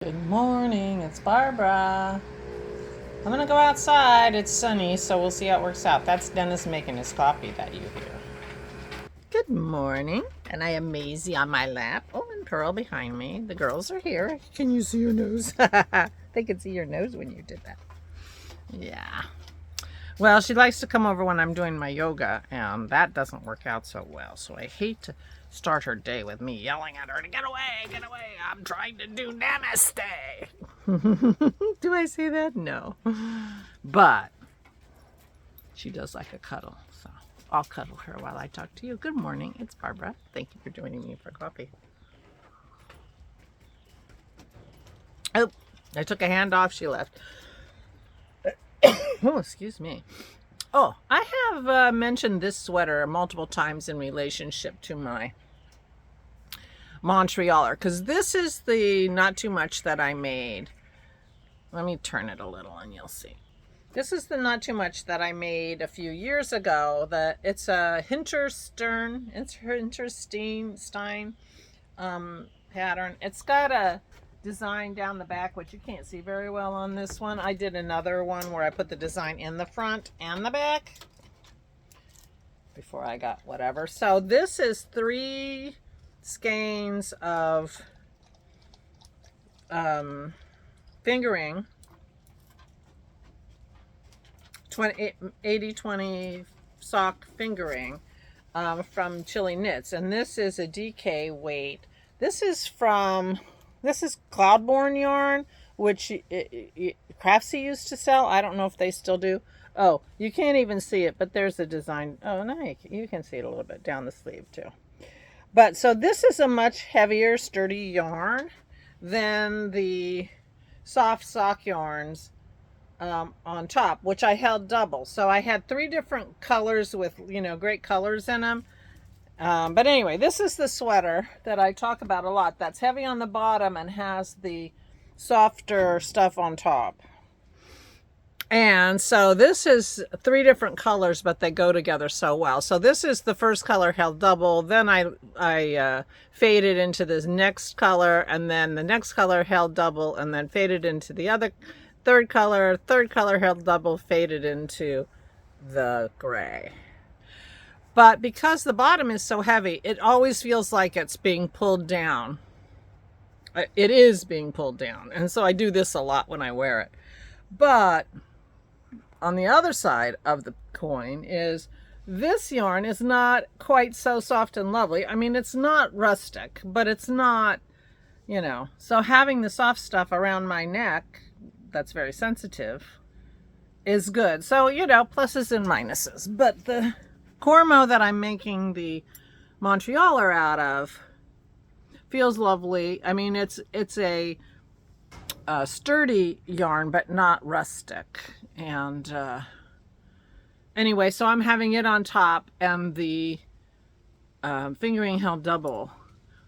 Good morning, it's Barbara. I'm gonna go outside. It's sunny, so we'll see how it works out. That's Dennis making his coffee that you hear. Good morning, and I am Maisie on my lap. Oh, and Pearl behind me. The girls are here. Can you see your nose? They can see your nose when you did that. Yeah. Well, she likes to come over when I'm doing my yoga, and that doesn't work out so well. So I hate to start her day with me yelling at her to get away, get away. I'm trying to do namaste. Do I say that? No. But she does like a cuddle, so I'll cuddle her while I talk to you. Good morning. It's Barbara. Thank you for joining me for coffee. Oh, I took a hand off. She left. Oh, excuse me. Oh, I have mentioned this sweater multiple times in relationship to my Montrealer, because this is the not too much that I made. Let me turn it a little and you'll see. This is the not too much that I made a few years ago. It's a Hinterstein pattern. It's got a design down the back, which you can't see very well on this one. I did another one where I put the design in the front and the back before I got whatever. So this is 3 skeins of fingering, 80-20 sock fingering from Chili Knits, and this is a DK weight. This is Cloudborne yarn, which Craftsy used to sell. I don't know if they still do. Oh, you can't even see it, but there's a design. Oh, no, you can see it a little bit down the sleeve too. But so this is a much heavier, sturdy yarn than the soft sock yarns on top, which I held double. So I had 3 different colors with, great colors in them. But anyway, this is the sweater that I talk about a lot. That's heavy on the bottom and has the softer stuff on top. And so this is 3 different colors, but they go together so well. So this is the first color held double. Then I faded into this next color, and then the next color held double, and then faded into the other third color held double, faded into the gray. But because the bottom is so heavy, it always feels like it's being pulled down. It is being pulled down. And so I do this a lot when I wear it. But on the other side of the coin is this yarn is not quite so soft and lovely. I mean, it's not rustic, but it's not, so having the soft stuff around my neck that's very sensitive is good. So, pluses and minuses. But the Cormo that I'm making the Montrealer out of feels lovely. I mean, it's a sturdy yarn, but not rustic. And anyway, so I'm having it on top and the fingering held double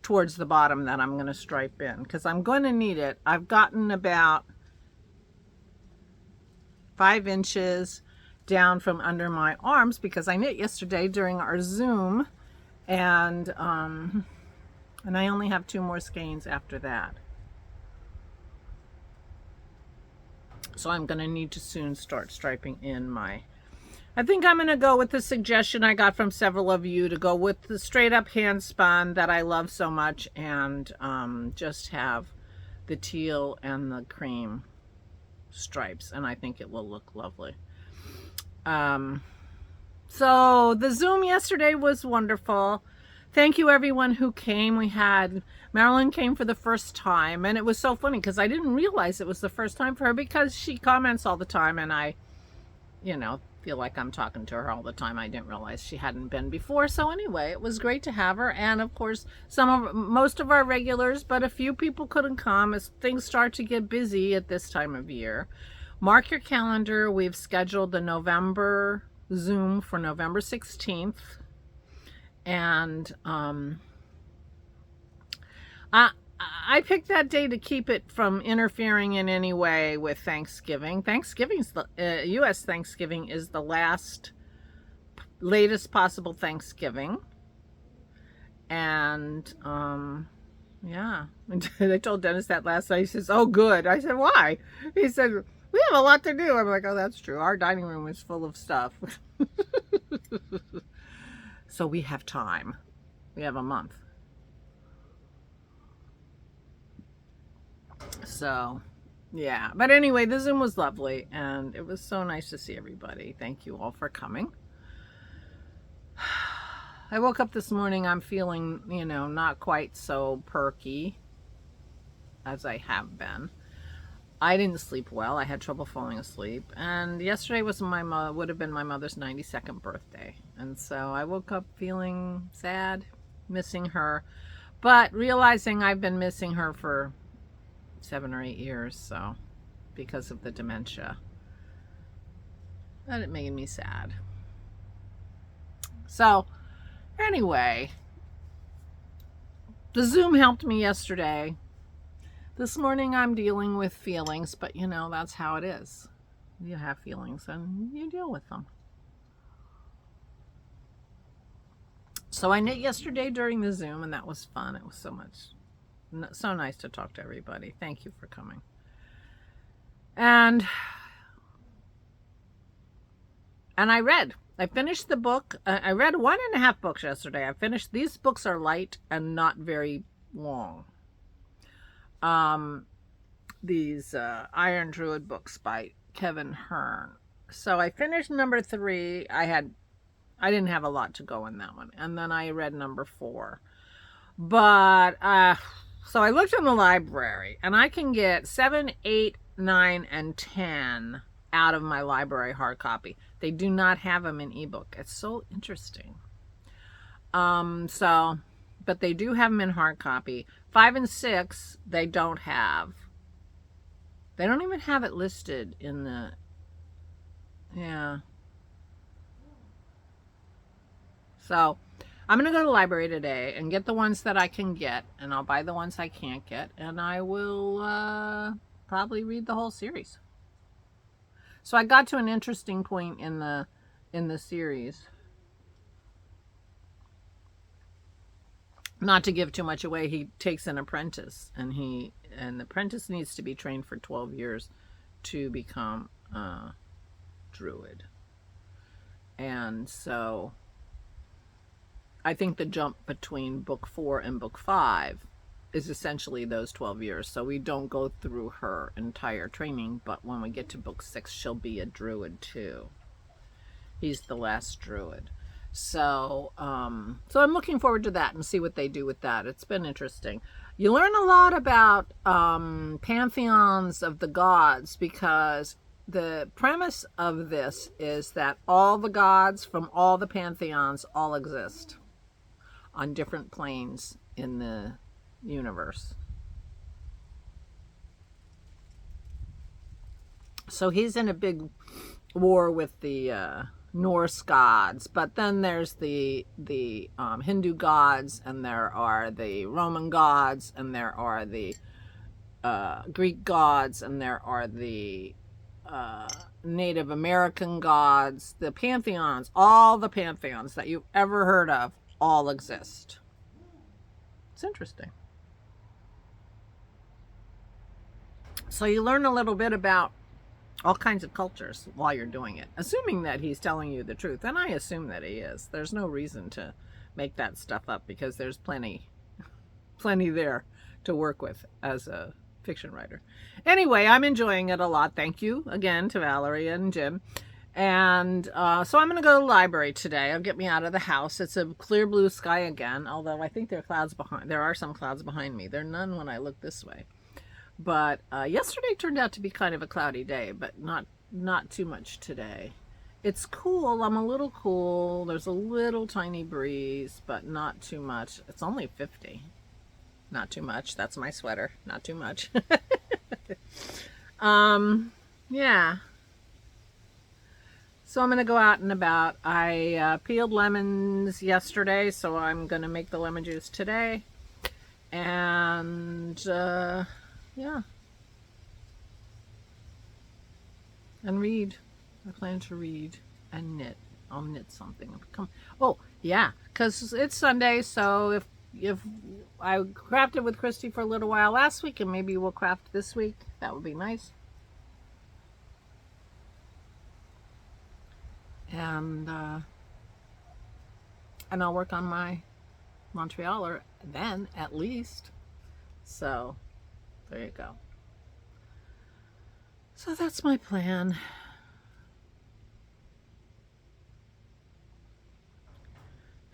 towards the bottom that I'm going to stripe in, because I'm going to need it. I've gotten about 5 inches down from under my arms because I knit yesterday during our Zoom, and I only have 2 more skeins after that. So I'm going to need to soon start striping in my... I think I'm going to go with the suggestion I got from several of you to go with the straight up hand spun that I love so much, and just have the teal and the cream stripes, and I think it will look lovely. So the Zoom yesterday was wonderful. Thank you everyone who came. We had Marilyn came for the first time, and it was so funny because I didn't realize it was the first time for her because she comments all the time, and I feel like I'm talking to her all the time. I didn't realize she hadn't been before. So anyway, it was great to have her, and of course most of our regulars, but a few people couldn't come as things start to get busy at this time of year. Mark your calendar. We've scheduled the November Zoom for November 16th. And I picked that day to keep it from interfering in any way with Thanksgiving. U.S. Thanksgiving is the latest possible Thanksgiving. And Yeah. And I told Dennis that last night. He says, oh, good. I said, why? He said, we have a lot to do. I'm like, oh, that's true. Our dining room is full of stuff. So we have time. We have a month. So, yeah. But anyway, the Zoom was lovely, and it was so nice to see everybody. Thank you all for coming. I woke up this morning, I'm feeling, not quite so perky as I have been. I didn't sleep well. I had trouble falling asleep. And yesterday was would have been my mother's 92nd birthday. And so I woke up feeling sad, missing her, but realizing I've been missing her for 7 or 8 years, so because of the dementia. And it made me sad. So anyway, the Zoom helped me yesterday. This morning I'm dealing with feelings, but that's how it is. You have feelings and you deal with them. So I knit yesterday during the Zoom, and that was fun. It was so nice to talk to everybody. Thank you for coming. And I read. I finished the book. I read 1.5 books yesterday. I finished. These books are light and not very long. These Iron Druid books by Kevin Hearn. So I finished number 3. I didn't have a lot to go in that one. And then I read number 4. But, so I looked in the library, and I can get 7, 8, 9, and 10 out of my library hard copy. They do not have them in ebook. It's so interesting. But they do have them in hard copy. 5 and 6, they don't have. They don't even have it listed in the, yeah. So I'm going to go to the library today and get the ones that I can get, and I'll buy the ones I can't get, and I will probably read the whole series. So I got to an interesting point in the series. Not to give too much away, he takes an apprentice, and the apprentice needs to be trained for 12 years to become a druid. And so I think the jump between book 4 and book 5 is essentially those 12 years. So we don't go through her entire training, but when we get to book 6, she'll be a druid too. He's the last druid. So I'm looking forward to that and see what they do with that. It's been interesting. You learn a lot about pantheons of the gods, because the premise of this is that all the gods from all the pantheons all exist on different planes in the universe. So he's in a big war with the Norse gods, but then there's the Hindu gods, and there are the Roman gods, and there are the Greek gods, and there are the Native American gods. The pantheons, all the pantheons that you've ever heard of, all exist. It's interesting. So you learn a little bit about all kinds of cultures while you're doing it, assuming that he's telling you the truth. And I assume that he is. There's no reason to make that stuff up, because there's plenty there to work with as a fiction writer. Anyway, I'm enjoying it a lot. Thank you again to Valerie and Jim. And so I'm going to go to the library today. I'll get me out of the house. It's a clear blue sky again, although I think there are some clouds behind me. There are none when I look this way. But yesterday turned out to be kind of a cloudy day, but not too much today. It's cool. I'm a little cool. There's a little tiny breeze, but not too much. It's only 50. Not too much. That's my sweater. Not too much. Yeah. So I'm going to go out and about. I peeled lemons yesterday, so I'm going to make the lemon juice today. And yeah. And read. I plan to read and knit. I'll knit something. Oh, yeah, because it's Sunday, so if I crafted with Christy for a little while last week, and maybe we'll craft this week. That would be nice. And I'll work on my Montrealer then, at least. So there you go. So that's my plan.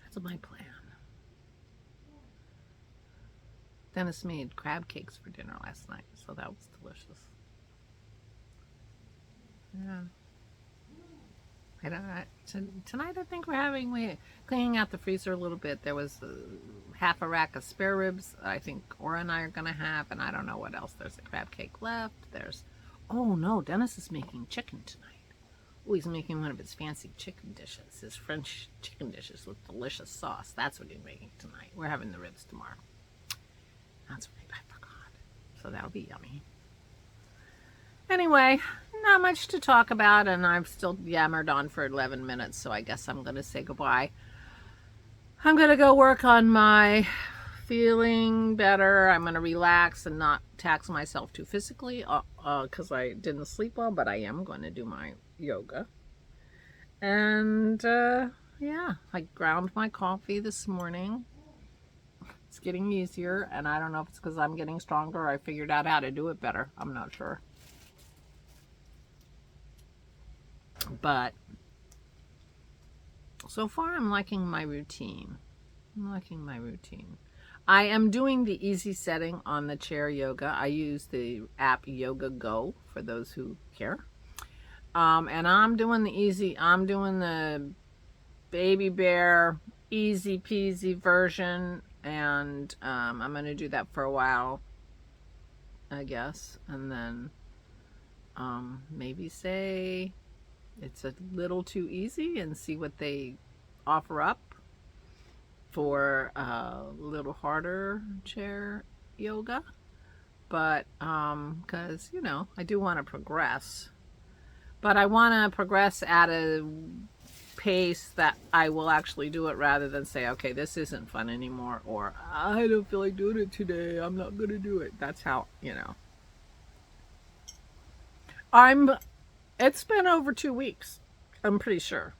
That's my plan. Dennis made crab cakes for dinner last night, so that was delicious. Yeah. I don't know. Tonight I think we're cleaning out the freezer a little bit. There was half a rack of spare ribs I think Aura and I are going to have, and I don't know what else. There's a crab cake left. Oh no, Dennis is making chicken tonight. Oh, he's making one of his fancy chicken dishes, his French chicken dishes with delicious sauce. That's what he's making tonight. We're having the ribs tomorrow. That's right, I forgot. So that'll be yummy. Anyway, not much to talk about, and I've still yammered on for 11 minutes, so I guess I'm going to say goodbye. I'm going to go work on my feeling better. I'm going to relax and not tax myself too physically because I didn't sleep well, but I am going to do my yoga. And yeah, I ground my coffee this morning. It's getting easier, and I don't know if it's because I'm getting stronger or I figured out how to do it better. I'm not sure. But so far I'm liking my routine. I am doing the easy setting on the chair yoga. I use the app Yoga Go for those who care. And I'm doing the baby bear easy peasy version, and I'm going to do that for a while, I guess, and then maybe say it's a little too easy and see what they offer up for a little harder chair yoga. But because I do want to progress, but I want to progress at a pace that I will actually do it, rather than say, okay, this isn't fun anymore, or I don't feel like doing it today, I'm not gonna do it. That's how it's been over 2 weeks, I'm pretty sure,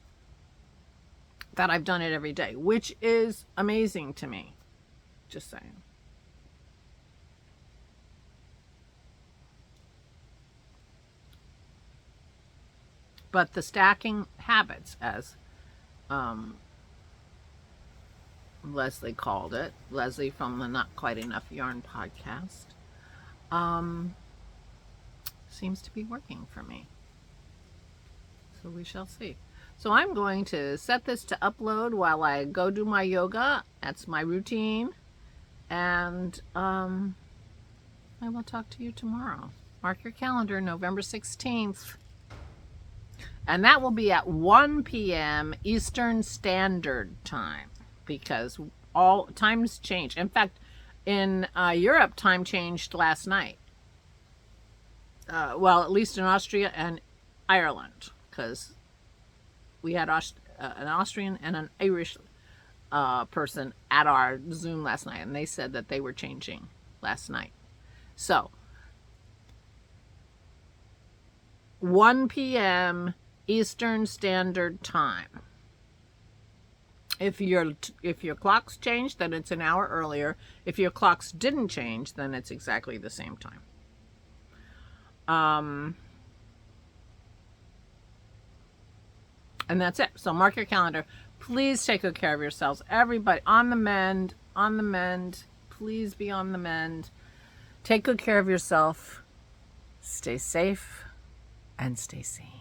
that I've done it every day, which is amazing to me. Just saying. But the stacking habits, as Leslie called it, Leslie from the Not Quite Enough Yarn podcast, seems to be working for me. So we shall see. So I'm going to set this to upload while I go do my yoga. That's my routine. And I will talk to you tomorrow. Mark your calendar, November 16th. And that will be at 1 p.m. Eastern Standard Time, because all times change. In fact, in Europe, time changed last night. Well, at least in Austria and Ireland, because we had an Austrian and an Irish person at our Zoom last night, and they said that they were changing last night. So 1 p.m. Eastern Standard Time. If your clocks changed, then it's an hour earlier. If your clocks didn't change, then it's exactly the same time. And that's it. So mark your calendar. Please take good care of yourselves. Everybody on the mend, Please be on the mend. Take good care of yourself. Stay safe and stay sane.